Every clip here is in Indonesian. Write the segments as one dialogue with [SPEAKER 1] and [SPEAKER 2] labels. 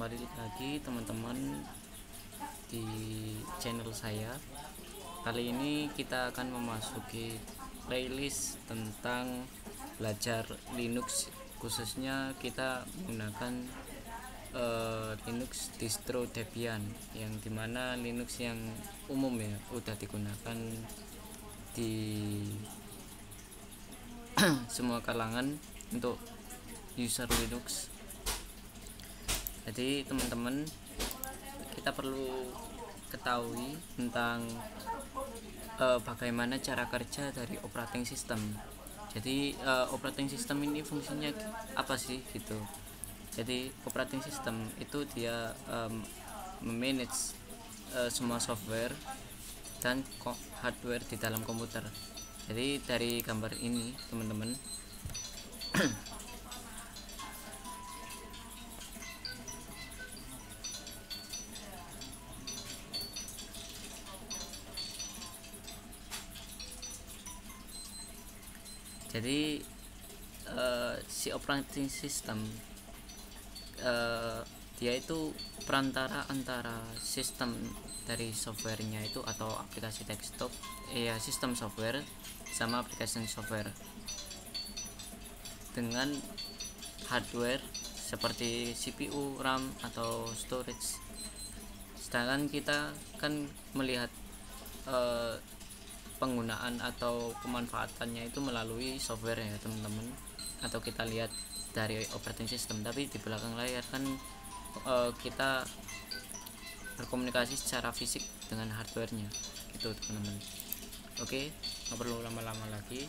[SPEAKER 1] kembali lagi teman-teman di channel saya. Kali ini kita akan memasuki playlist tentang belajar Linux, khususnya kita menggunakan Linux distro Debian, yang dimana Linux yang umum ya udah digunakan di semua kalangan untuk user Linux. Jadi teman-teman, kita perlu ketahui tentang bagaimana cara kerja dari operating system. Jadi operating system ini fungsinya apa sih gitu. Jadi operating system itu dia memanage semua software dan hardware di dalam komputer. Jadi dari gambar ini teman-teman jadi si operating system dia itu perantara antara sistem dari softwarenya itu atau aplikasi desktop, sistem software sama aplikasi software dengan hardware seperti CPU, RAM atau storage. Sedangkan kita kan melihat penggunaan atau pemanfaatannya itu melalui software ya teman-teman, atau kita lihat dari operating system, tapi di belakang layar kan kita berkomunikasi secara fisik dengan hardwarenya gitu teman-teman. Oke, nggak perlu lama-lama lagi,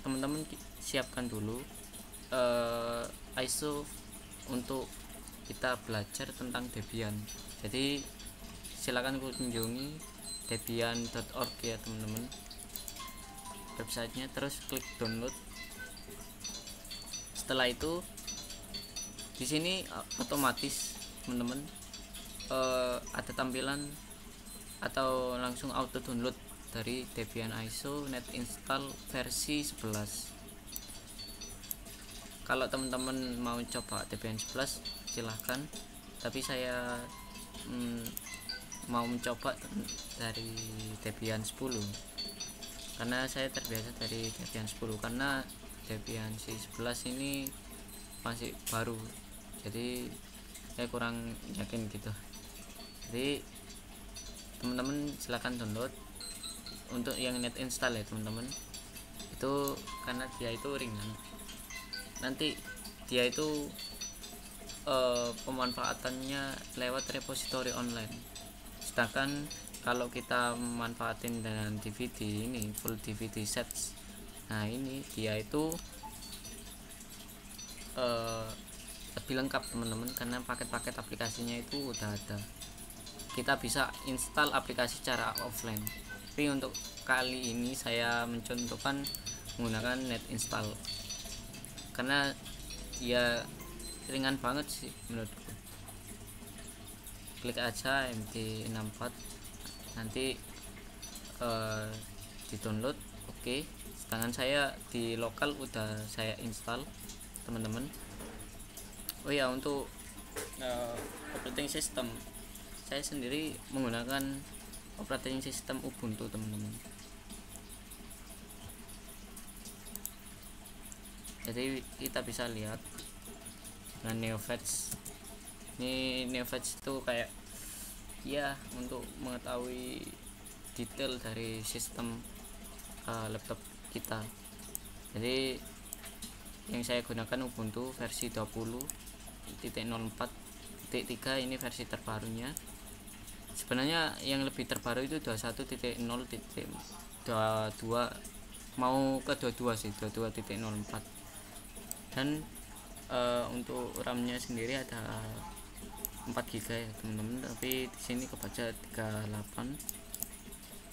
[SPEAKER 1] teman-teman siapkan dulu ISO untuk kita belajar tentang Debian. Jadi silakan kunjungi debian.org ya teman-teman, websitenya, terus klik download. Setelah itu di sini otomatis teman-teman ada tampilan atau langsung auto download dari Debian ISO net install versi 11. Kalau teman-teman mau coba Debian 11 silahkan, tapi saya mau mencoba dari Debian 10 karena saya terbiasa dari Debian 10, karena Debian si 11 ini masih baru, jadi saya kurang yakin gitu. Jadi teman-teman silahkan download untuk yang net install ya teman-teman, itu karena dia itu ringan, nanti dia itu pemanfaatannya lewat repository online. Sedangkan kalau kita memanfaatin dengan DVD ini full DVD sets, nah ini dia itu lebih lengkap teman-teman, karena paket-paket aplikasinya itu udah ada. Kita bisa install aplikasi secara offline, tapi untuk kali ini saya mencontohkan menggunakan net install karena ya ringan banget sih menurutku. Klik aja MD64, nanti di download. Oke, sedangkan saya di lokal udah saya install teman-teman. Oh ya, untuk operating system saya sendiri menggunakan operating system Ubuntu teman-teman. Jadi kita bisa lihat dengan NeoFetch. Ini NeoFetch itu kayak ya untuk mengetahui detail dari sistem laptop kita. Jadi yang saya gunakan Ubuntu versi 20.04.3, ini versi terbarunya. Sebenarnya yang lebih terbaru itu 21.0.22, mau ke 22 sih, 22.04. Dan untuk RAM-nya sendiri ada 4 GB ya teman-teman, tapi di sini kebaca 38.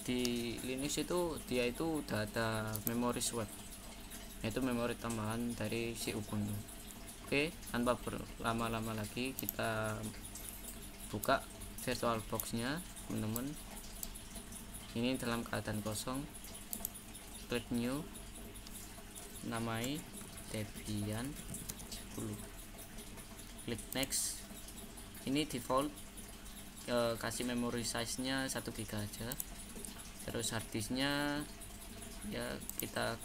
[SPEAKER 1] Di Linux itu dia itu udah ada memori swap, yaitu memori tambahan dari si Ubuntu. Oke, tanpa berlama-lama lagi kita buka VirtualBox-nya teman-teman. Ini dalam keadaan kosong. Klik new, namai Debian 10, klik next. ini default, kasih memory size nya 1 GB aja. Terus harddisknya ya kita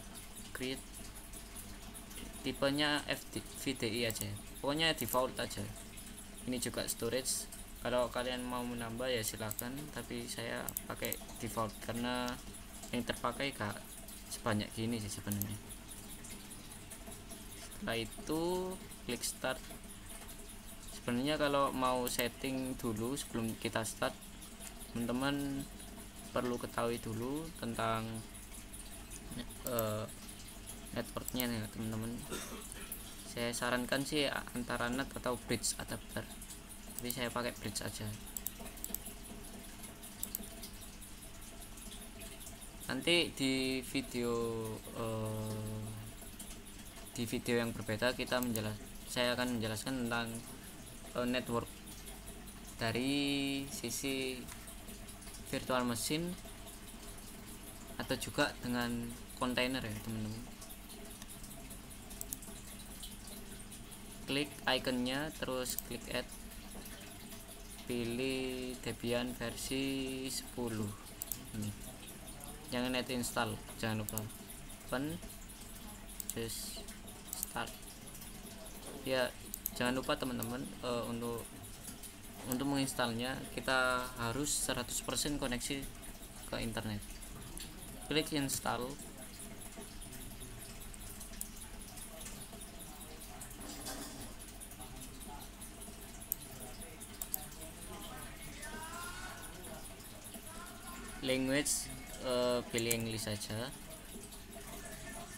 [SPEAKER 1] create tipenya VDI aja, pokoknya default aja. Ini juga storage, kalau kalian mau menambah ya silakan, tapi saya pakai default karena yang terpakai gak sebanyak gini sih sebenarnya. Setelah itu klik start. Sebenarnya kalau mau setting dulu sebelum kita start, teman-teman perlu ketahui dulu tentang networknya nih teman-teman. Saya sarankan sih antara NAT atau bridge adapter, jadi saya pakai bridge aja. Nanti di video yang berbeda saya akan menjelaskan tentang network dari sisi virtual machine atau juga dengan kontainer ya teman-teman. Klik ikonnya, terus klik add, pilih Debian versi 10 ini. Jangan net install, jangan lupa. Open, terus start. Ya jangan lupa teman-teman, untuk menginstalnya kita harus 100% koneksi ke internet. Klik install. Language, pilih English saja.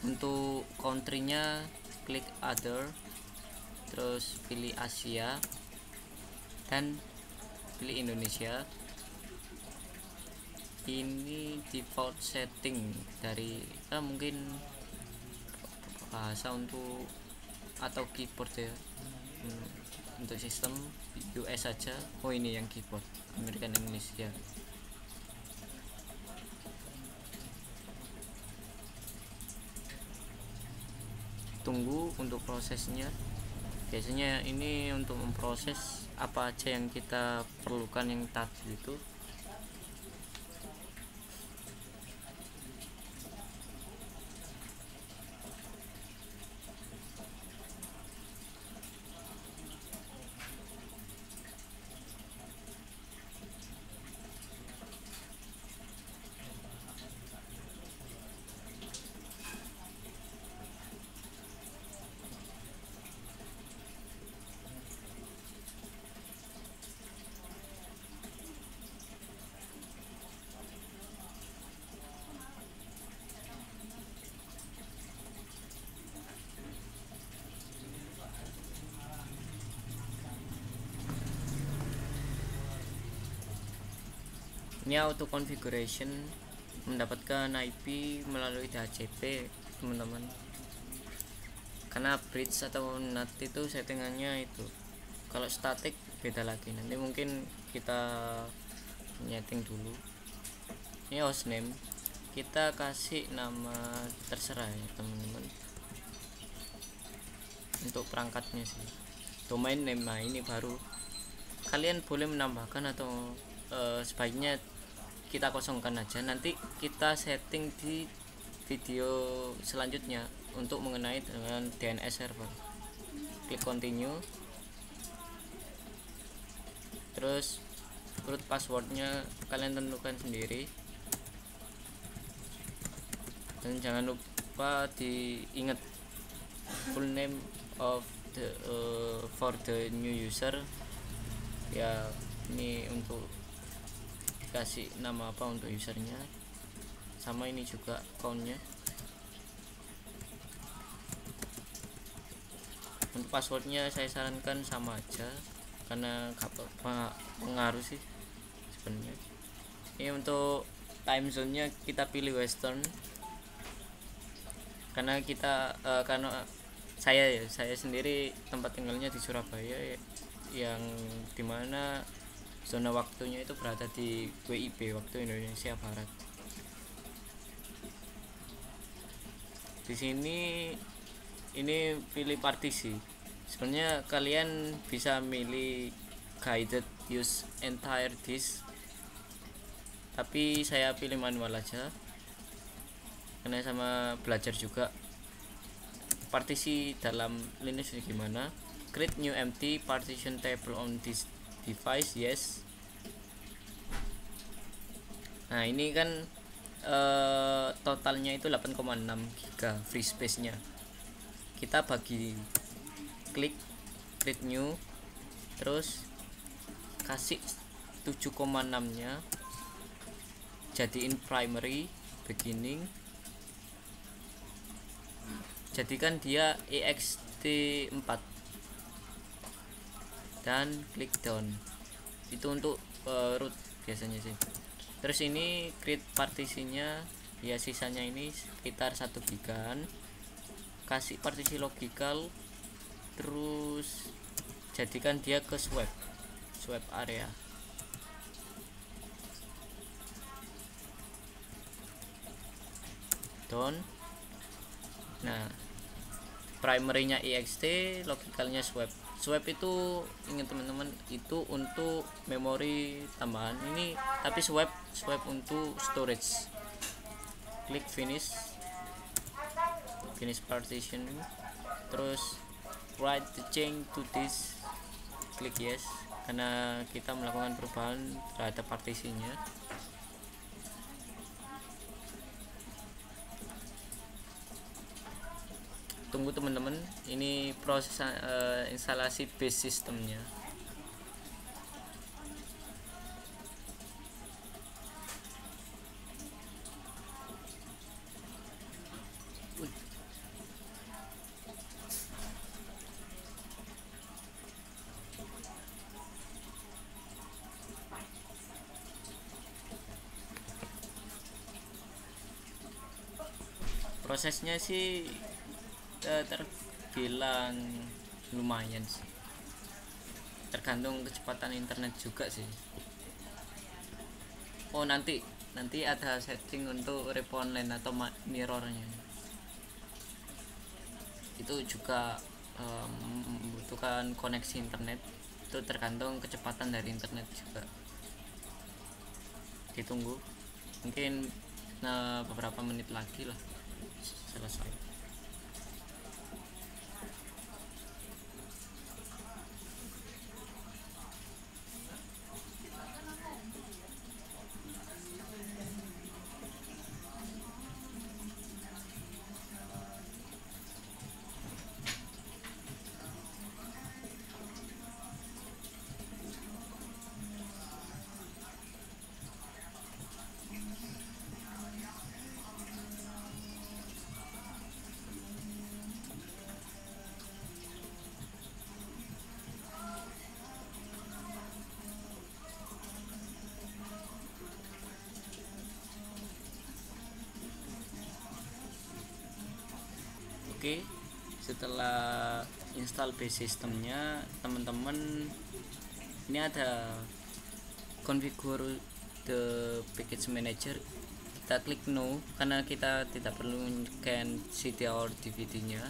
[SPEAKER 1] Untuk country-nya klik other, terus pilih Asia dan pilih Indonesia. Ini default setting dari mungkin bahasa untuk atau keyboard ya. Untuk sistem US saja. Oh ini yang keyboard American English ya. Tunggu untuk prosesnya. Biasanya ini untuk memproses apa aja yang kita perlukan yang tadi itu. Ini auto configuration mendapatkan IP melalui DHCP teman-teman, karena bridge atau NAT itu settingannya itu. Kalau static beda lagi, nanti mungkin kita nyeting dulu. Ini hostname kita kasih nama terserah ya teman-teman. Untuk perangkatnya sih domain name, nah ini baru kalian boleh menambahkan atau sebaiknya kita kosongkan aja, nanti kita setting di video selanjutnya untuk mengenai dengan DNS server. Klik continue, terus root passwordnya kalian tentukan sendiri, dan jangan lupa diingat full name of the for the new user ya. Ini untuk kasih nama apa untuk usernya, sama ini juga accountnya. Untuk passwordnya saya sarankan sama aja karena gak pengaruh sih sebenarnya. Ini untuk time zone nya kita pilih western karena kita karena saya sendiri tempat tinggalnya di Surabaya yang dimana zona waktunya itu berada di WIB, waktu Indonesia Barat. Di sini ini pilih partisi. Sebenarnya kalian bisa milih guided use entire disk, tapi saya pilih manual aja karena sama belajar juga partisi dalam Linux gimana. Create new empty partition table on this device, yes. Nah ini kan totalnya itu 8,6 GB free space nya, kita bagi klik create new, terus kasih 7,6 nya jadiin primary beginning, jadikan dia ext4 dan klik down. Itu untuk root biasanya sih. Terus ini create partisinya ya, sisanya ini sekitar 1 gigan, kasih partisi logical, terus jadikan dia ke swap area. Down. Nah primarynya ext, logicalnya swap. Swap itu ingat teman-teman, itu untuk memori tambahan ini, tapi swap untuk storage. Klik finish partition, terus write the change to this, klik yes karena kita melakukan perubahan terhadap partisinya. Tunggu teman-teman, ini proses instalasi base sistemnya. Prosesnya sih terbilang lumayan sih, tergantung kecepatan internet juga sih. Oh nanti ada setting untuk rep online atau mirrornya, itu juga membutuhkan koneksi internet, itu tergantung kecepatan dari internet juga. Ditunggu mungkin beberapa menit lagi lah selesai. Oke, setelah install base sistemnya teman-teman, ini ada configure the package manager, kita klik no karena kita tidak perlu scan CD or DVD nya.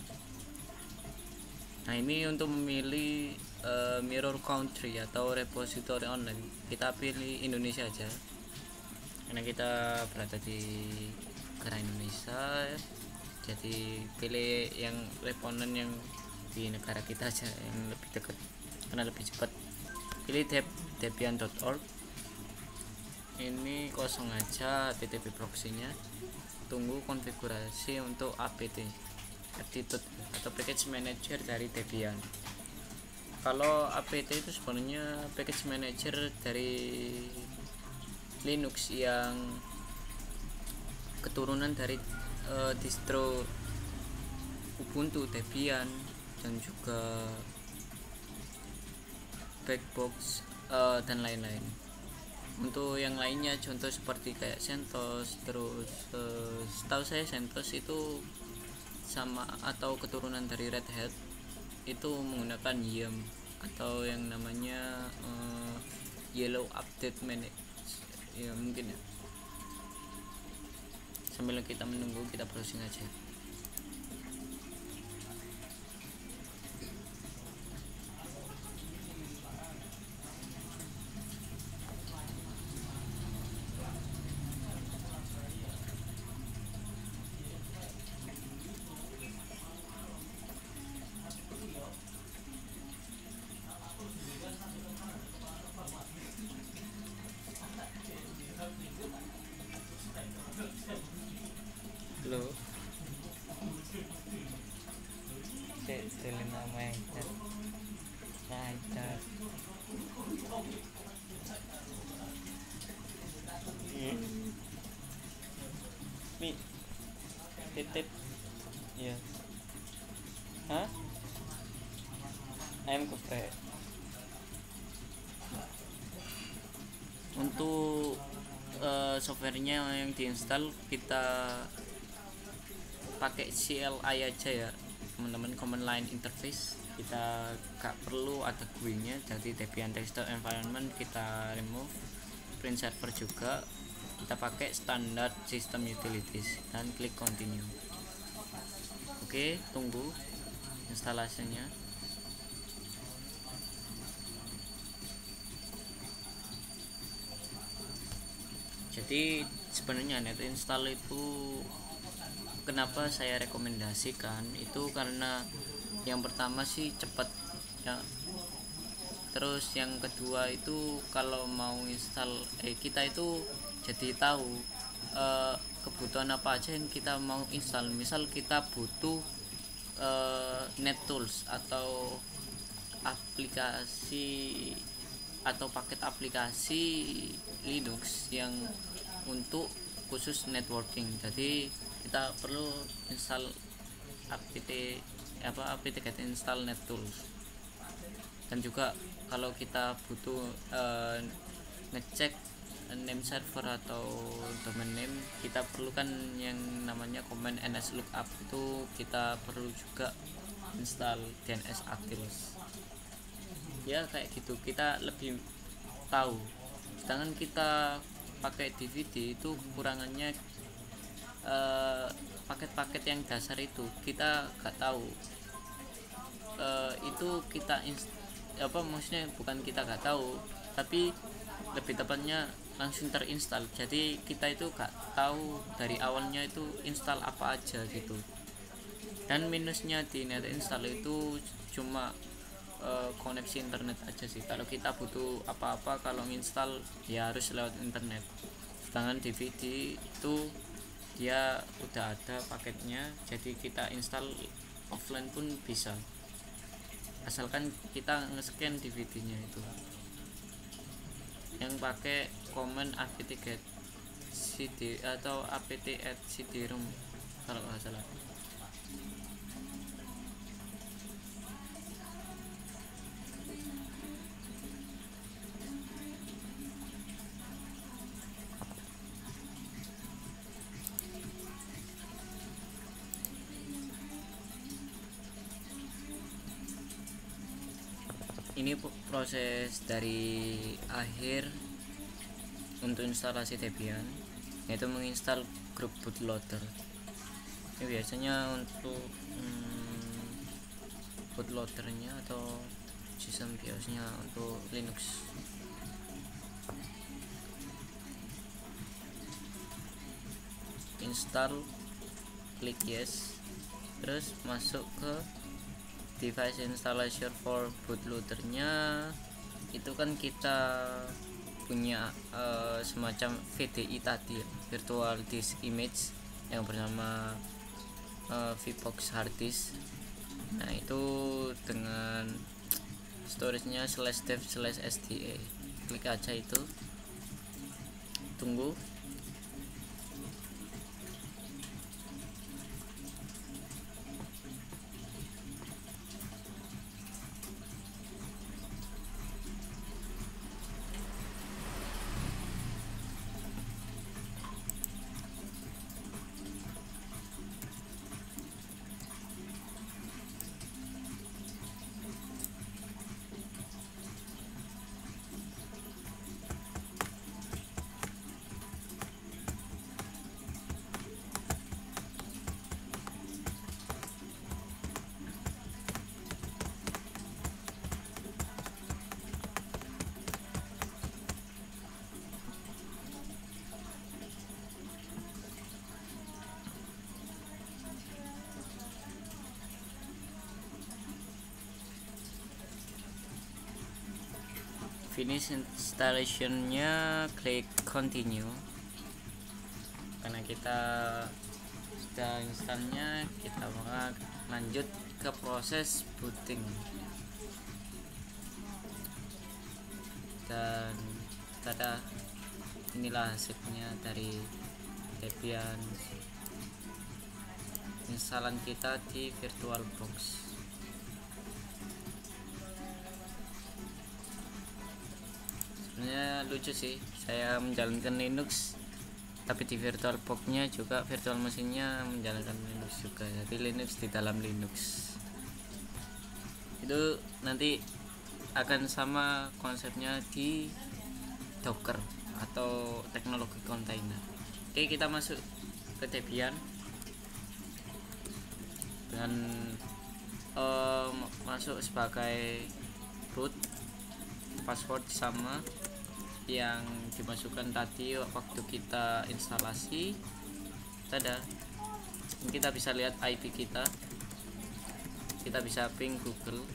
[SPEAKER 1] Nah ini untuk memilih mirror country atau repository online, kita pilih Indonesia aja karena kita berada di negara Indonesia, jadi pilih yang reponen yang di negara kita aja yang lebih dekat karena lebih cepat. Pilih debian.org, ini kosong aja HTTP proxy-nya. Tunggu konfigurasi untuk apt attitude atau package manager dari Debian. Kalau apt itu sebenarnya package manager dari Linux yang keturunan dari distro Ubuntu, Debian, dan juga Backbox dan lain-lain. Untuk yang lainnya contoh seperti kayak CentOS, terus setahu saya CentOS itu sama atau keturunan dari Red Hat, itu menggunakan YAM atau yang namanya Yellow Update Manage ya, mungkin ya. Sambil kita menunggu, kita browsing aja. cek tulen nama yang lancar. Mi titip ya. Hah? Ayam geprek. Untuk softwarenya yang diinstal kita pakai CLI aja ya teman-teman, command line interface. Kita gak perlu ada GUI-nya, jadi Debian desktop environment kita remove. Print server juga kita pakai standar system utilities dan klik continue. Oke, tunggu instalasinya. Jadi sebenarnya net install itu kenapa saya rekomendasikan itu karena yang pertama sih cepat ya, terus yang kedua itu kalau mau install kita itu jadi tahu kebutuhan apa aja yang kita mau install. Misal kita butuh NetTools atau aplikasi atau paket aplikasi Linux yang untuk khusus networking, jadi kita perlu install apt-get install NetTools. Dan juga kalau kita butuh ngecek name server atau domain name, kita perlukan yang namanya command nslookup. Itu kita perlu juga install DNS Actiles ya, kayak gitu kita lebih tahu. Sedangkan kita pakai DVD itu kekurangannya paket-paket yang dasar itu kita gak tahu. Itu kita maksudnya bukan kita gak tahu, tapi lebih tepatnya langsung terinstall, jadi kita itu gak tahu dari awalnya itu install apa aja gitu. Dan minusnya di net install itu cuma koneksi internet aja sih. Kalau kita butuh apa-apa, kalau install ya harus lewat internet. Sedangkan DVD itu dia udah ada paketnya, jadi kita install offline pun bisa, asalkan kita nge-scan DVD-nya itu yang pakai command apt-get cd atau apt-add cd-rom kalau nggak salah. Ini proses dari akhir untuk instalasi Debian, yaitu menginstal grup bootloader. Ini biasanya untuk bootloadernya atau sistem BIOSnya untuk Linux. Install, klik yes, terus masuk ke device installation for bootloadernya. Itu kan kita punya semacam VDI tadi, virtual disk image yang bernama VBox hard disk. Nah itu dengan storage-nya /dev/sda, klik aja itu, tunggu. Finish installation-nya, klik continue. Karena kita sudah installnya, kita lanjut ke proses booting, dan tada, inilah hasilnya dari Debian instalan kita di VirtualBox. Sebenarnya lucu sih, saya menjalankan Linux tapi di VirtualBox-nya juga virtual mesinnya menjalankan Linux juga, jadi Linux di dalam Linux. Itu nanti akan sama konsepnya di Docker atau teknologi kontainer. Oke, kita masuk ke Debian dan masuk sebagai root, password sama yang dimasukkan tadi waktu kita instalasi. Tada, kita bisa lihat IP kita bisa ping Google,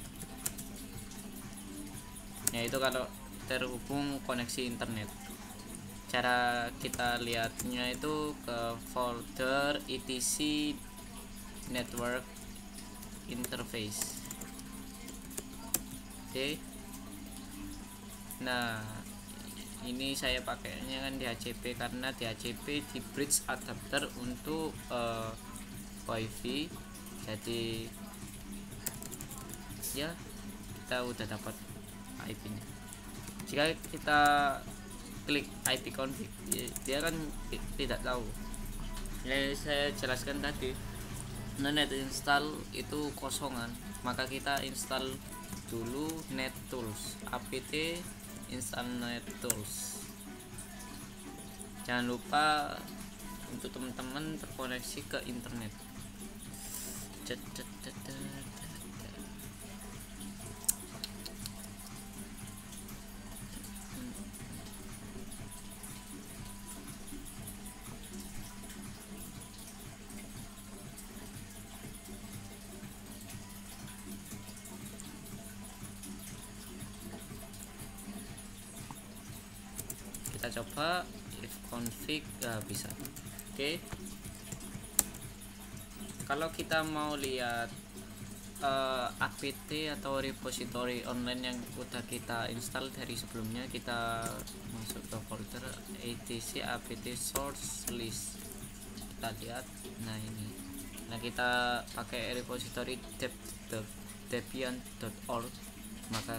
[SPEAKER 1] yaitu kalau terhubung koneksi internet. Cara kita lihatnya itu ke folder etc network interface. Oke, nah ini saya pakainya kan di HCP karena di HCP di bridge adapter untuk WiFi, jadi ya kita udah dapat IP-nya. Jika kita klik IP config, dia kan tidak tahu. Jadi saya jelaskan tadi, net install itu kosongan, maka kita install dulu NetTools, apt install NetTools. Jangan lupa untuk teman-teman terkoneksi ke internet. Kita coba if config, bisa. Oke, kalau kita mau lihat apt atau repository online yang udah kita install dari sebelumnya, kita masuk ke folder etc apt source list, kita lihat. Nah ini, nah kita pakai repository debian.org, maka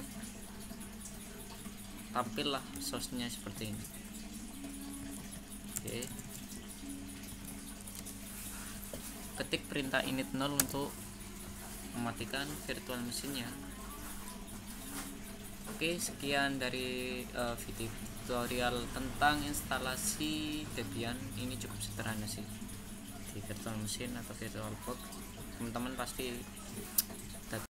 [SPEAKER 1] tampillah source-nya seperti ini. Oke, ketik perintah init 0 untuk mematikan virtual mesinnya. Oke, sekian dari video tutorial tentang instalasi Debian. Ini cukup sederhana sih di virtual mesin atau VirtualBox. Teman-teman pasti